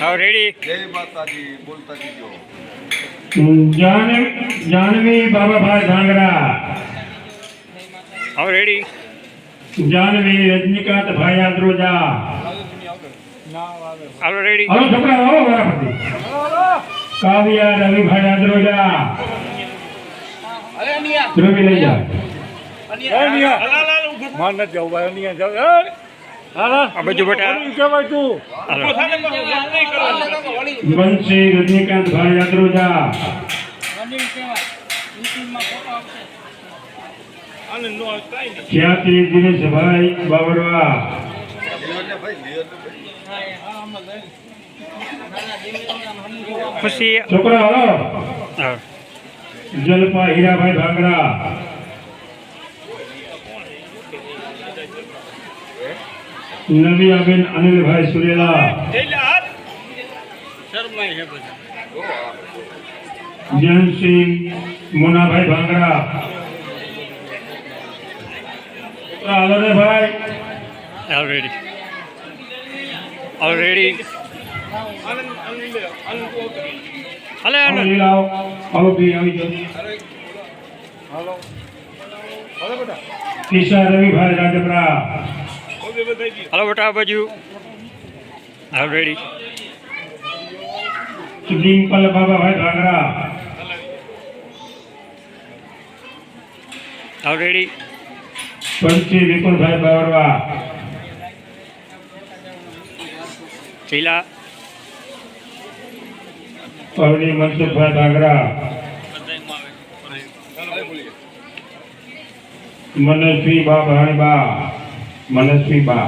હા રેડી. જય માતાજી બોલતા જીજો. જાનવી બાબાભાઈ ધાંગરા. હા રેડી. જાનવી રજનીકાંત ભાઈ આદ્રોજા. હાલો રેડી. હાલો છોકરા આવો બરાબર. કાવ્યા રવિભાઈ આદ્રોજા. ધ્રુવી લઈ જા. માર નથી જવું ભાઈ અહીંયા જાવ. આ બાજુ બેટા. કહેવાય તું હાલો. બંસી રજનીકાંત ભાઈ આદ્રોજા. ખ્યાતિ દિનેશભાઈ બાવરવા. લિયોને ભાઈ ખુશી. છોકરા હાલો. હા. જલપા હીરાભાઈ ભાંગરા. નવીયાબેન અનિલભાઈ સુરેલા. જયંતસિંહ મુનાભાઈ ભાંગરા. હાલો રે ભાઈ. હાલો રેડી. હાલો રેડી. હાલે હાલો લીલાઓ. હાલો બી આવી જાઓ. કિશા રવિભાઈ રાજપરા. હાલો બેટા આ બાજુ. હાલો રેડી. ડિમ્પલ બાબાભાઈ ભાંગરા. હાલો રેડી. પંચી વિપુલભાઈ બાવરવા. શીલા. પવની મનસુખભાઈ ભાંગરા. મનસ્વી બા ભાણીબા. મનસ્વી બા.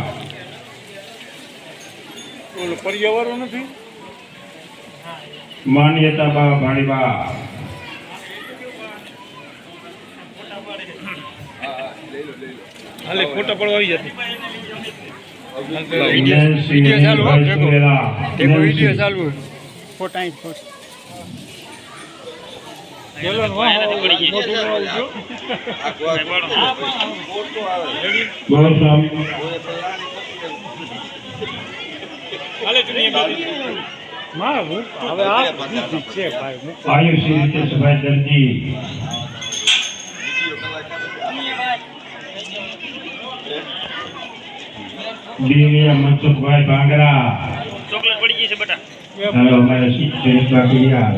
ઓલું પર્યાવરણ નથી. માન્યતા બા ભાણીબા. હાલે ફોટા પડવા આવી જતી. વિડીયો ચાલુ હો. ભાઈ સુરેલા. દેખો વિડીયો ચાલુ. ફોટા અહીં ફોટા. પેલો નો મોટું નો આવજો. ગોસ્વામી. હાલે ચુનિયા માં હું હવે આ બધી છે ભાઈ. આયુષી રીતેશભાઈ દરજી. દિવ્યા મનસુખભાઈ ભાંગરા. ચોકલેટ પડી ગઈ છે બેટા. હેલો અમારા શિક્ષક બાકીયા.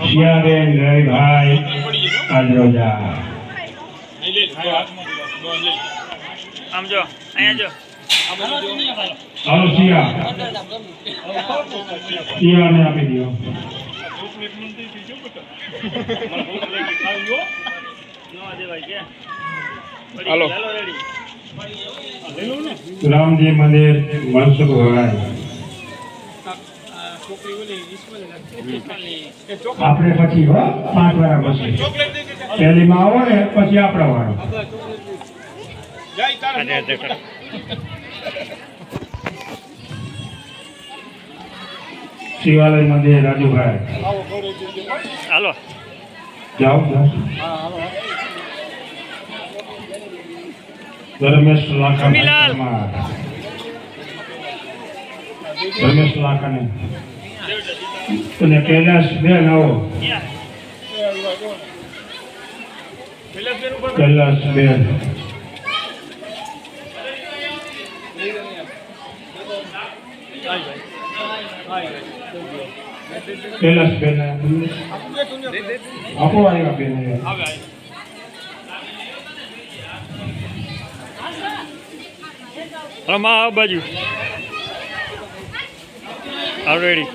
શિયાબેન રવિભાઈ આદ્રોજા. આમ જો અહીંયા જો. હાલો શિયા. શિયાને આપી દો. હાલો. રામજી મંદિર મનસુખભાઈ. આપણે પછી 5 વાર પછી પહેલીમાં આવો ને પછી આપણા વાળો. શિવાલય મંદિર રાજુભાઈ. હાલો. જાઓ ધર્મેશ લાખા. મિલાલ. ધર્મેશ લાખાને અને કૈલાસ બેન આવો. કૈલાસ બેન. કૈલાસ બેન આપો. આવ્યા બેન. હાલો માં આ બાજુ. હાલો રેડી.